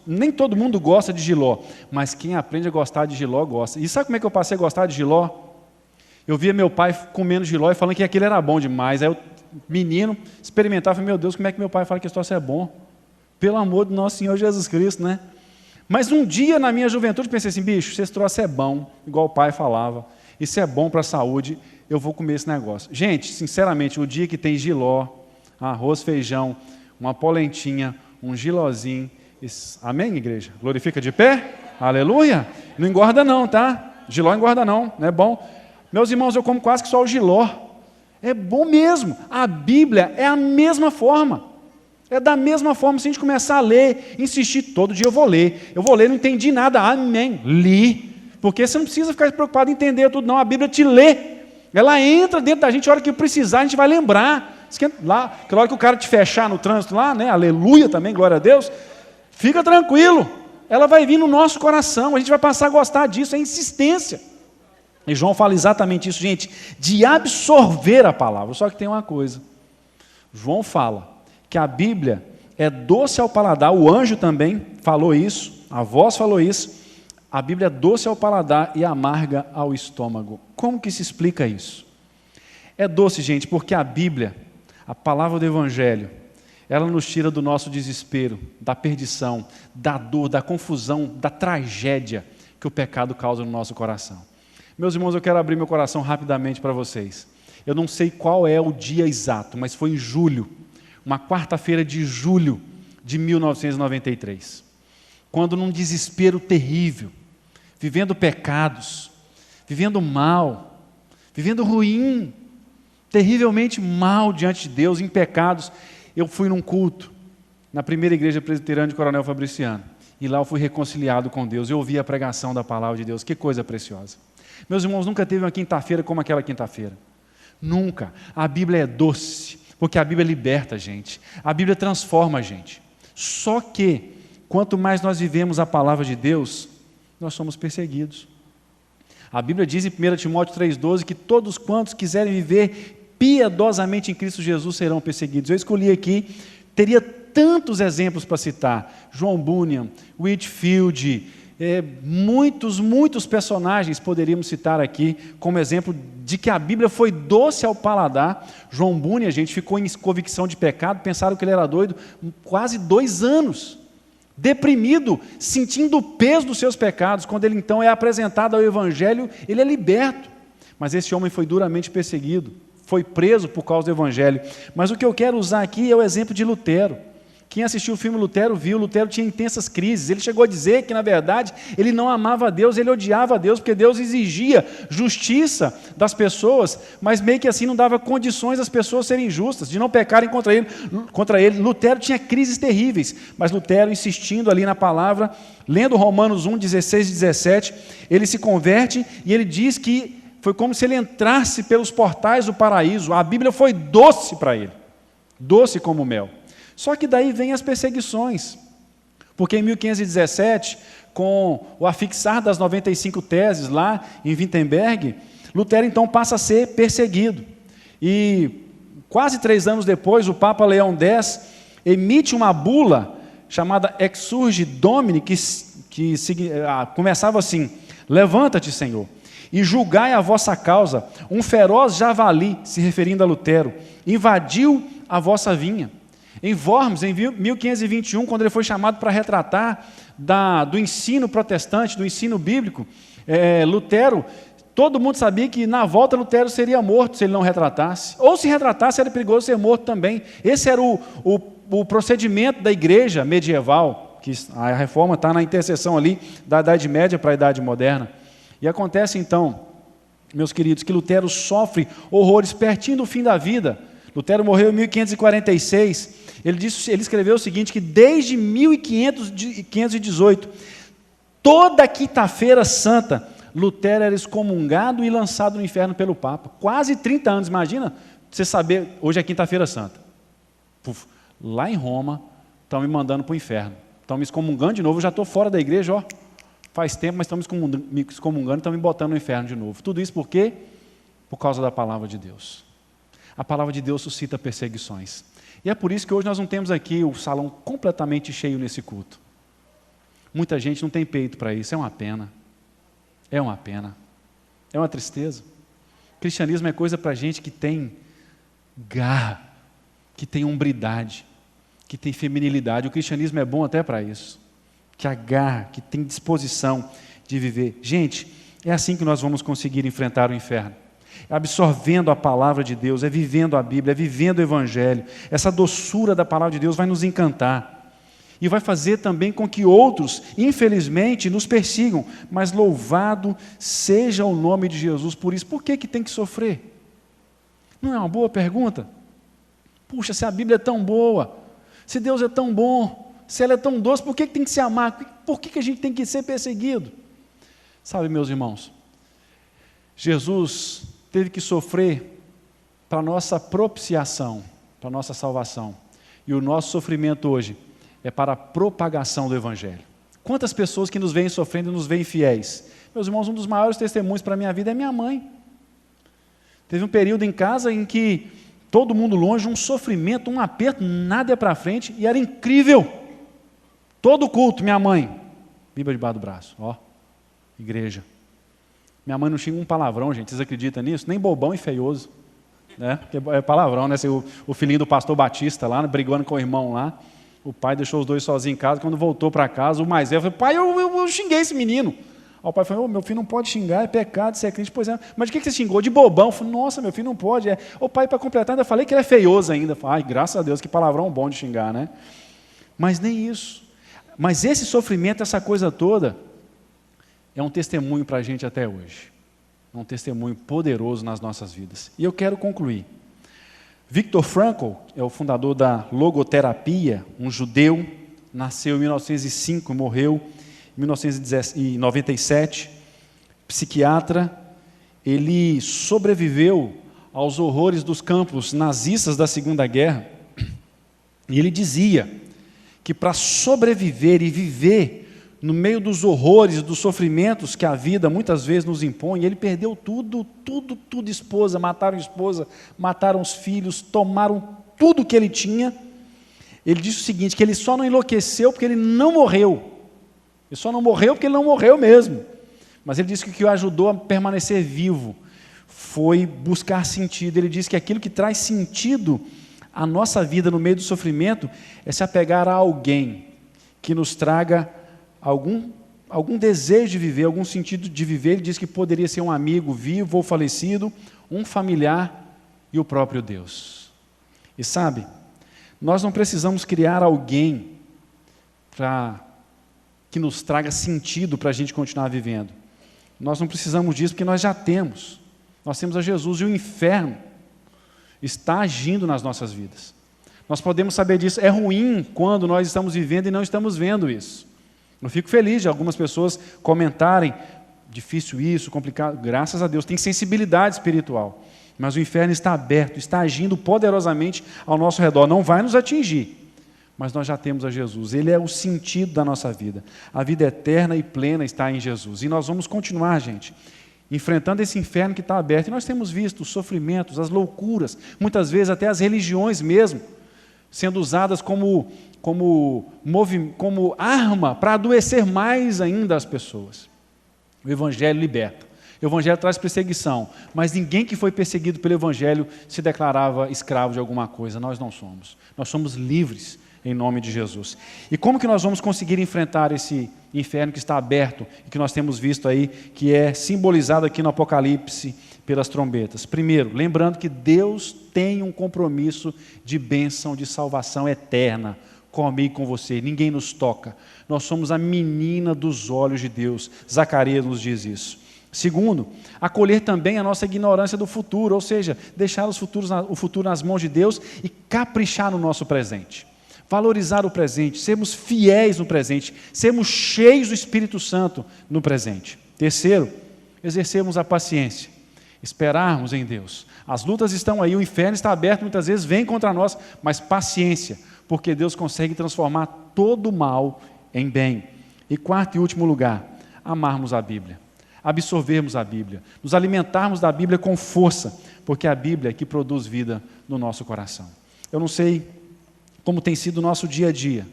Nem todo mundo gosta de jiló, mas quem aprende a gostar de jiló, gosta. E sabe como é que eu passei a gostar de jiló? Eu via meu pai comendo jiló e falando que aquilo era bom demais. Aí eu, menino, experimentava e falei, meu Deus, como é que meu pai fala que esse troço é bom? Pelo amor do nosso Senhor Jesus Cristo, né? Mas um dia na minha juventude pensei assim, bicho, se esse troço é bom, igual o pai falava, isso é bom para a saúde, eu vou comer esse negócio. Gente, sinceramente, o dia que tem jiló, arroz, feijão, uma polentinha, um gilózinho, amém, igreja? Glorifica de pé? Aleluia? Não engorda não, tá? Jiló engorda não é bom. Meus irmãos, eu como quase que só o jiló. É bom mesmo. A Bíblia é a mesma forma. É da mesma forma, se a gente começar a ler, insistir, todo dia eu vou ler, não entendi nada, amém, li. Porque você não precisa ficar preocupado em entender tudo, não. A Bíblia te lê. Ela entra dentro da gente, a hora que precisar, a gente vai lembrar. Lá, aquela hora que o cara te fechar no trânsito lá, né? Aleluia também, glória a Deus. Fica tranquilo. Ela vai vir no nosso coração, a gente vai passar a gostar disso, é insistência. E João fala exatamente isso, gente, de absorver a palavra. Só que tem uma coisa. João fala que a Bíblia é doce ao paladar, o anjo também falou isso, a voz falou isso. A Bíblia é doce ao paladar e amarga ao estômago. Como que se explica isso? É doce, gente, porque a Bíblia, a palavra do Evangelho, ela nos tira do nosso desespero, da perdição, da dor, da confusão, da tragédia que o pecado causa no nosso coração. Meus irmãos, eu quero abrir meu coração rapidamente para vocês. Eu não sei qual é o dia exato, mas foi em julho, uma quarta-feira de julho de 1993, quando num desespero terrível, vivendo pecados, vivendo mal, vivendo ruim, terrivelmente mal diante de Deus, em pecados, eu fui num culto, na primeira igreja presbiteriana de Coronel Fabriciano, e lá eu fui reconciliado com Deus, eu ouvi a pregação da palavra de Deus, que coisa preciosa. Meus irmãos, nunca teve uma quinta-feira como aquela quinta-feira, nunca. A Bíblia é doce, porque a Bíblia liberta a gente, a Bíblia transforma a gente, só que, quanto mais nós vivemos a palavra de Deus, nós somos perseguidos. A Bíblia diz em 1 Timóteo 3,12 que todos quantos quiserem viver piedosamente em Cristo Jesus serão perseguidos. Eu escolhi aqui, teria tantos exemplos para citar, John Bunyan, Whitefield, muitos personagens poderíamos citar aqui como exemplo de que a Bíblia foi doce ao paladar. John Bunyan, a gente ficou em convicção de pecado, pensaram que ele era doido, quase 2 anos, deprimido, sentindo o peso dos seus pecados. Quando ele então é apresentado ao Evangelho, ele é liberto, mas esse homem foi duramente perseguido, foi preso por causa do Evangelho. Mas o que eu quero usar aqui é o exemplo de Lutero. Quem assistiu o filme Lutero viu, Lutero tinha intensas crises, ele chegou a dizer que na verdade ele não amava a Deus, ele odiava a Deus, porque Deus exigia justiça das pessoas, mas meio que assim não dava condições das pessoas serem justas, de não pecarem contra ele. Lutero tinha crises terríveis, mas Lutero insistindo ali na palavra, lendo Romanos 1, 16 e 17, ele se converte e ele diz que foi como se ele entrasse pelos portais do paraíso, a Bíblia foi doce para ele, doce como mel. Só que daí vem as perseguições, porque em 1517, com o afixar das 95 teses lá em Wittenberg, Lutero então passa a ser perseguido. E quase 3 anos depois, o Papa Leão X emite uma bula chamada Exsurge Domini, que começava assim: levanta-te, Senhor, e julgai a vossa causa. Um feroz javali, se referindo a Lutero, invadiu a vossa vinha. Em Worms, em 1521, quando ele foi chamado para retratar do ensino protestante, do ensino bíblico, Lutero, todo mundo sabia que na volta Lutero seria morto se ele não retratasse, ou se retratasse era perigoso ser morto também. Esse era o procedimento da igreja medieval, que a reforma está na interseção ali da Idade Média para a Idade Moderna. E acontece então, meus queridos, que Lutero sofre horrores pertinho do fim da vida. Lutero morreu em 1546, ele escreveu o seguinte, que desde 1518, toda quinta-feira santa, Lutero era excomungado e lançado no inferno pelo Papa, quase 30 anos, imagina, você saber, hoje é quinta-feira santa, lá em Roma, estão me mandando para o inferno, estão me excomungando de novo, eu já estou fora da igreja, faz tempo, mas estão me excomungando, estão me botando no inferno de novo. Tudo isso por quê? Por causa da palavra de Deus. A palavra de Deus suscita perseguições. E é por isso que hoje nós não temos aqui o salão completamente cheio nesse culto. Muita gente não tem peito para isso, é uma pena. É uma pena. É uma tristeza. O cristianismo é coisa para gente que tem garra, que tem hombridade, que tem feminilidade. O cristianismo é bom até para isso. Que agarra, que tem disposição de viver. Gente, é assim que nós vamos conseguir enfrentar o inferno. É absorvendo a palavra de Deus, é vivendo a Bíblia, é vivendo o Evangelho. Essa doçura da palavra de Deus vai nos encantar. E vai fazer também com que outros, infelizmente, nos persigam. Mas louvado seja o nome de Jesus por isso. Por que tem que sofrer? Não é uma boa pergunta? Puxa, se a Bíblia é tão boa, se Deus é tão bom, se ela é tão doce, por que tem que se amar? Por que a gente tem que ser perseguido? Sabe, meus irmãos, Jesus teve que sofrer para a nossa propiciação, para a nossa salvação. E o nosso sofrimento hoje é para a propagação do Evangelho. Quantas pessoas que nos veem sofrendo e nos veem fiéis? Meus irmãos, um dos maiores testemunhos para a minha vida é minha mãe. Teve um período em casa em que todo mundo longe, um sofrimento, um aperto, nada ia para frente, e era incrível. Todo culto, minha mãe, Bíblia debaixo do braço, igreja. Minha mãe não xinga um palavrão, gente, vocês acreditam nisso? Nem bobão e feioso. Né? Porque é palavrão, né? O filhinho do pastor Batista lá, brigando com o irmão lá, o pai deixou os dois sozinhos em casa, quando voltou para casa, o mais velho falou, pai, eu xinguei esse menino. Aí o pai falou, meu filho não pode xingar, é pecado, você é crente. Pois é, mas de que você xingou? De bobão. Eu falei, nossa, meu filho não pode. O pai, para completar, ainda falei que ele é feioso ainda. Ai, graças a Deus, que palavrão bom de xingar, né? Mas nem isso. Mas esse sofrimento, essa coisa toda, é um testemunho para a gente até hoje. É um testemunho poderoso nas nossas vidas. E eu quero concluir. Viktor Frankl é o fundador da logoterapia, um judeu, nasceu em 1905, morreu em 1997, psiquiatra. Ele sobreviveu aos horrores dos campos nazistas da Segunda Guerra. E ele dizia que para sobreviver e viver no meio dos horrores e dos sofrimentos que a vida muitas vezes nos impõe, ele perdeu tudo, esposa, mataram os filhos, tomaram tudo que ele tinha. Ele disse o seguinte, que ele só não enlouqueceu porque ele não morreu. Ele só não morreu porque ele não morreu mesmo. Mas ele disse que o que o ajudou a permanecer vivo foi buscar sentido. Ele disse que aquilo que traz sentido à nossa vida no meio do sofrimento é se apegar a alguém que nos traga algum desejo de viver, algum sentido de viver. Ele diz que poderia ser um amigo vivo ou falecido, um familiar e o próprio Deus. E sabe, nós não precisamos criar alguém que nos traga sentido para a gente continuar vivendo. Nós não precisamos disso porque nós já temos. Nós temos a Jesus e o inferno está agindo nas nossas vidas. Nós podemos saber disso. É ruim quando nós estamos vivendo e não estamos vendo isso. Eu fico feliz de algumas pessoas comentarem, difícil isso, complicado. Graças a Deus, tem sensibilidade espiritual. Mas o inferno está aberto, está agindo poderosamente ao nosso redor. Não vai nos atingir, mas nós já temos a Jesus. Ele é o sentido da nossa vida. A vida eterna e plena está em Jesus. E nós vamos continuar, gente, enfrentando esse inferno que está aberto. E nós temos visto os sofrimentos, as loucuras, muitas vezes até as religiões mesmo, sendo usadas como arma para adoecer mais ainda as pessoas. O Evangelho liberta. O Evangelho traz perseguição, mas ninguém que foi perseguido pelo Evangelho se declarava escravo de alguma coisa. Nós não somos. Nós somos livres em nome de Jesus. E como que nós vamos conseguir enfrentar esse inferno que está aberto e que nós temos visto aí, que é simbolizado aqui no Apocalipse pelas trombetas? Primeiro, lembrando que Deus tem um compromisso de bênção, de salvação eterna comigo e com você. Ninguém nos toca. Nós somos a menina dos olhos de Deus. Zacarias nos diz isso. Segundo, acolher também a nossa ignorância do futuro, ou seja, deixar o futuro nas mãos de Deus e caprichar no nosso presente. Valorizar o presente, sermos fiéis no presente, sermos cheios do Espírito Santo no presente. Terceiro, exercermos a paciência, esperarmos em Deus. As lutas estão aí, o inferno está aberto, muitas vezes vem contra nós, mas paciência, porque Deus consegue transformar todo o mal em bem. E quarto e último lugar, amarmos a Bíblia, absorvermos a Bíblia, nos alimentarmos da Bíblia com força, porque a Bíblia é que produz vida no nosso coração. Eu não sei como tem sido o nosso dia a dia,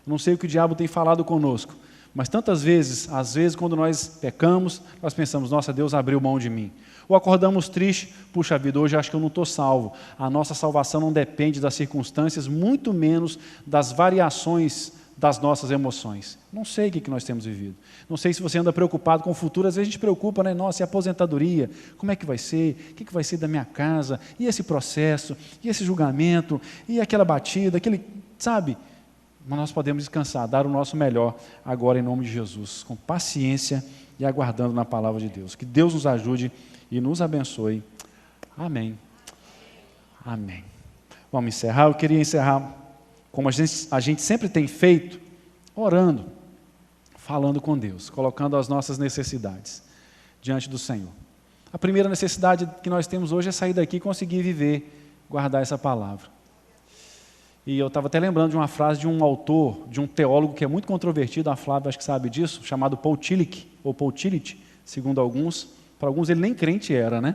eu não sei o que o diabo tem falado conosco, mas tantas vezes, às vezes quando nós pecamos, nós pensamos, nossa, Deus abriu mão de mim. Ou acordamos tristes, puxa vida, hoje acho que eu não estou salvo. A nossa salvação não depende das circunstâncias, muito menos das variações das nossas emoções. Não sei o que nós temos vivido. Não sei se você anda preocupado com o futuro. Às vezes a gente preocupa, né? Nossa, e a aposentadoria? Como é que vai ser? O que vai ser da minha casa? E esse processo? E esse julgamento? E aquela batida? Sabe? Mas nós podemos descansar, dar o nosso melhor agora em nome de Jesus, com paciência e aguardando na palavra de Deus. Que Deus nos ajude e nos abençoe. Amém. Amém. Vamos encerrar. Eu queria encerrar como a gente sempre tem feito, orando, falando com Deus, colocando as nossas necessidades diante do Senhor. A primeira necessidade que nós temos hoje é sair daqui e conseguir viver, guardar essa palavra. E eu estava até lembrando de uma frase de um autor, de um teólogo que é muito controvertido, a Flávia acho que sabe disso, chamado Paul Tillich, ou Paul Tillich, segundo alguns. Para alguns ele nem crente era, né?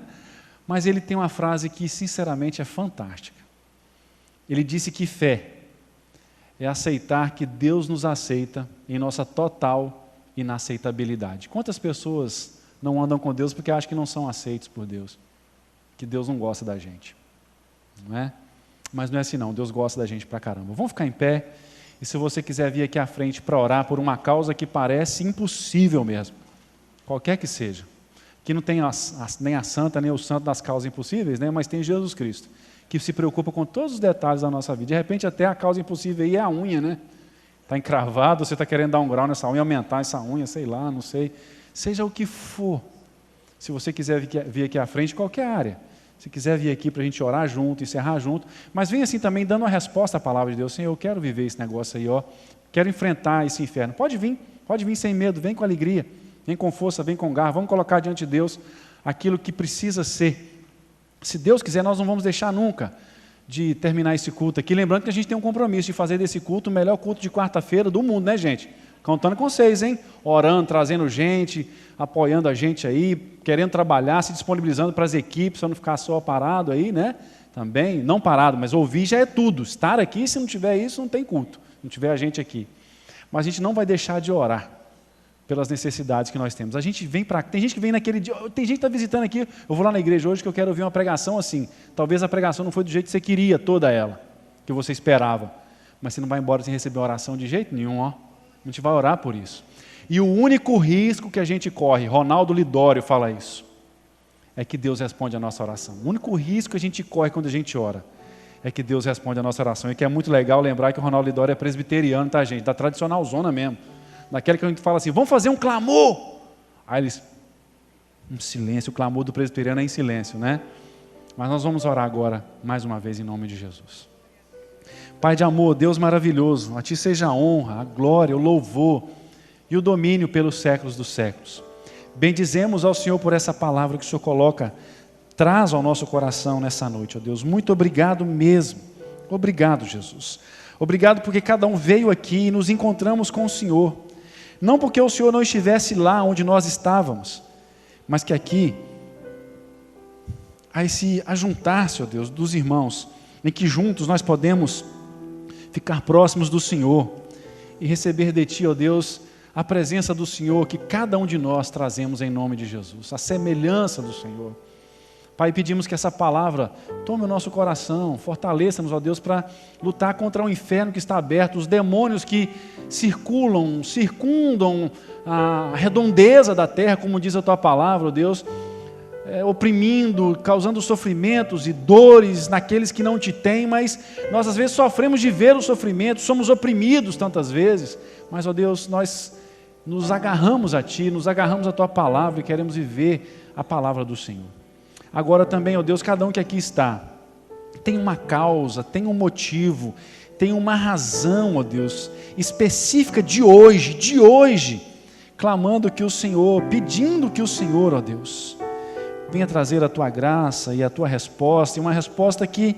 Mas ele tem uma frase que sinceramente é fantástica. Ele disse que fé é aceitar que Deus nos aceita em nossa total inaceitabilidade. Quantas pessoas não andam com Deus porque acham que não são aceitos por Deus, que Deus não gosta da gente, não é? Mas não é assim não, Deus gosta da gente pra caramba. Vamos ficar em pé, e se você quiser vir aqui à frente para orar por uma causa que parece impossível mesmo, qualquer que seja, que não tem nem a santa, nem o santo das causas impossíveis, né? Mas tem Jesus Cristo, que se preocupa com todos os detalhes da nossa vida. De repente até a causa impossível aí é a unha, né? Está encravado, você está querendo dar um grau nessa unha, aumentar essa unha, sei lá, não sei. Seja o que for, se você quiser vir aqui à frente, qualquer área, se quiser vir aqui para a gente orar junto, encerrar junto, mas vem assim também dando uma resposta à palavra de Deus. Senhor, eu quero viver esse negócio aí, ó, quero enfrentar esse inferno. Pode vir sem medo, vem com alegria, vem com força, vem com garra, vamos colocar diante de Deus aquilo que precisa ser. Se Deus quiser, nós não vamos deixar nunca de terminar esse culto aqui, lembrando que a gente tem um compromisso de fazer desse culto o melhor culto de quarta-feira do mundo, né, gente? Contando com vocês, hein? Orando, trazendo gente, apoiando a gente aí, querendo trabalhar, se disponibilizando para as equipes, para não ficar só parado aí, né? Também, não parado, mas ouvir já é tudo. Estar aqui, se não tiver isso, não tem culto. Não tiver a gente aqui. Mas a gente não vai deixar de orar pelas necessidades que nós temos. A gente vem para... Tem gente que vem naquele dia... Tem gente que está visitando aqui. Eu vou lá na igreja hoje que eu quero ouvir uma pregação assim. Talvez a pregação não foi do jeito que você queria, toda ela, que você esperava. Mas você não vai embora sem receber oração de jeito nenhum, ó. A gente vai orar por isso. E o único risco que a gente corre, Ronaldo Lidório fala isso, é que Deus responde a nossa oração. O único risco que a gente corre quando a gente ora é que Deus responde a nossa oração. E que é muito legal lembrar que o Ronaldo Lidório é presbiteriano, tá, gente? Da tradicional zona mesmo. Daquela que a gente fala assim, vamos fazer um clamor. Aí eles, um silêncio, o clamor do presbiteriano é em silêncio, né? Mas nós vamos orar agora, mais uma vez, em nome de Jesus. Pai de amor, Deus maravilhoso, a Ti seja a honra, a glória, o louvor e o domínio pelos séculos dos séculos. Bendizemos ao Senhor por essa palavra que o Senhor coloca, traz ao nosso coração nessa noite, ó Deus. Muito obrigado mesmo. Obrigado, Jesus. Obrigado porque cada um veio aqui e nos encontramos com o Senhor. Não porque o Senhor não estivesse lá onde nós estávamos, mas que aqui, a esse ajuntar-se, ó Deus, dos irmãos, em que juntos nós podemos ficar próximos do Senhor e receber de Ti, ó Deus, a presença do Senhor que cada um de nós trazemos em nome de Jesus, a semelhança do Senhor. Pai, pedimos que essa palavra tome o nosso coração, fortaleça-nos, ó Deus, para lutar contra o inferno que está aberto, os demônios que circundam a redondeza da terra, como diz a Tua palavra, ó Deus, oprimindo, causando sofrimentos e dores naqueles que não Te têm, mas nós às vezes sofremos de ver o sofrimento, somos oprimidos tantas vezes, mas, ó Deus, nós nos agarramos a Ti, nos agarramos à Tua palavra e queremos viver a palavra do Senhor. Agora também, ó Deus, cada um que aqui está, tem uma causa, tem um motivo, tem uma razão, ó Deus, específica de hoje, clamando que o Senhor, pedindo que o Senhor, ó Deus, venha trazer a Tua graça e a Tua resposta, e uma resposta que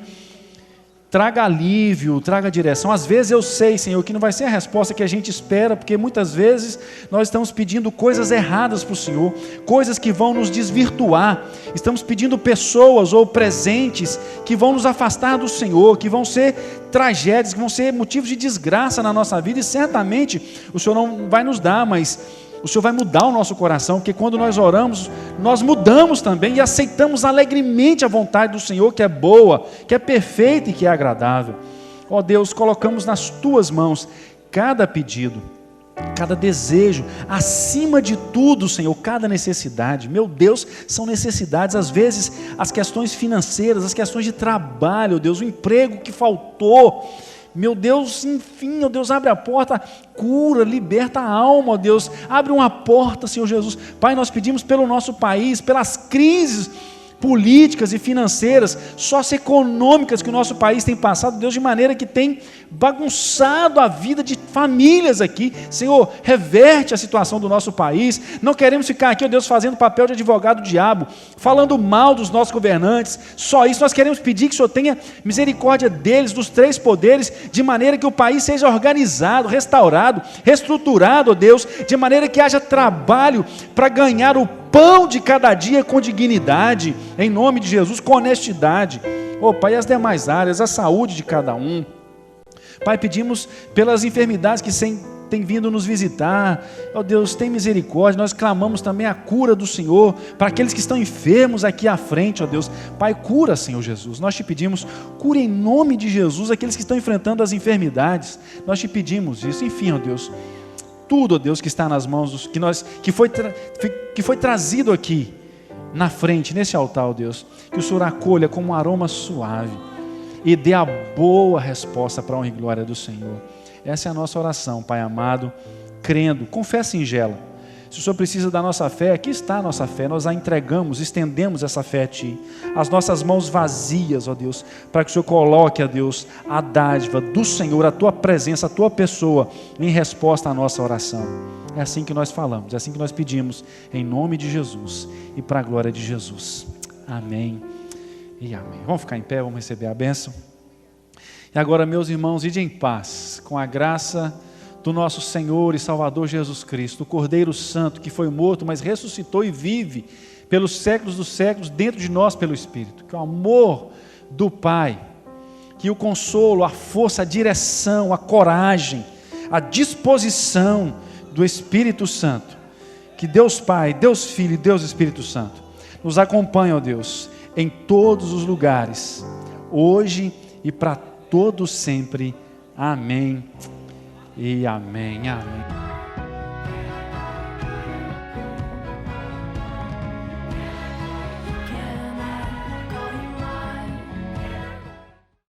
traga alívio, traga direção. Às vezes eu sei, Senhor, que não vai ser a resposta que a gente espera, porque muitas vezes nós estamos pedindo coisas erradas para o Senhor, coisas que vão nos desvirtuar, estamos pedindo pessoas ou presentes que vão nos afastar do Senhor, que vão ser tragédias, que vão ser motivos de desgraça na nossa vida, e certamente o Senhor não vai nos dar, mas o Senhor vai mudar o nosso coração, porque quando nós oramos, nós mudamos também e aceitamos alegremente a vontade do Senhor, que é boa, que é perfeita e que é agradável. Ó Deus, colocamos nas Tuas mãos cada pedido, cada desejo, acima de tudo, Senhor, cada necessidade. Meu Deus, são necessidades, às vezes as questões financeiras, as questões de trabalho, ó Deus, o emprego que faltou. Meu Deus, enfim, ó Deus, abre a porta, cura, liberta a alma, ó Deus, abre uma porta, Senhor Jesus. Pai, nós pedimos pelo nosso país, pelas crises políticas e financeiras, socioeconômicas que o nosso país tem passado, Deus, de maneira que tem bagunçado a vida de famílias aqui. Senhor, reverte a situação do nosso país. Não queremos ficar aqui, ó Deus, fazendo papel de advogado do diabo, falando mal dos nossos governantes. Só isso, nós queremos pedir que o Senhor tenha misericórdia deles, dos três poderes, de maneira que o país seja organizado, restaurado, reestruturado, ó Deus, de maneira que haja trabalho para ganhar o pão de cada dia com dignidade, em nome de Jesus, com honestidade. Ó Pai, as demais áreas, a saúde de cada um. Pai, pedimos pelas enfermidades que tem vindo nos visitar. Ó Deus, tem misericórdia. Nós clamamos também a cura do Senhor para aqueles que estão enfermos aqui à frente, ó Deus. Pai, cura, Senhor Jesus. Nós te pedimos, cura em nome de Jesus aqueles que estão enfrentando as enfermidades. Nós te pedimos isso. Enfim, ó Deus, tudo, ó Deus, que está nas mãos dos, que foi trazido aqui na frente, nesse altar, ó Deus, que o Senhor acolha como um aroma suave e dê a boa resposta para a honra e glória do Senhor. Essa é a nossa oração, Pai amado, crendo, com fé singela. Se o Senhor precisa da nossa fé, aqui está a nossa fé, nós a entregamos, estendemos essa fé a Ti, as nossas mãos vazias, ó Deus, para que o Senhor coloque, ó Deus, a dádiva do Senhor, a Tua presença, a Tua pessoa, em resposta à nossa oração. É assim que nós falamos, é assim que nós pedimos, em nome de Jesus e para a glória de Jesus. Amém e amém. Vamos ficar em pé, vamos receber a bênção. E agora, meus irmãos, ide em paz, com a graça do nosso Senhor e Salvador Jesus Cristo, o Cordeiro Santo, que foi morto, mas ressuscitou e vive pelos séculos dos séculos dentro de nós pelo Espírito. Que o amor do Pai, que o consolo, a força, a direção, a coragem, a disposição do Espírito Santo, que Deus Pai, Deus Filho e Deus Espírito Santo nos acompanhe, ó Deus, em todos os lugares, hoje e para todos sempre. Amém e amém, amém.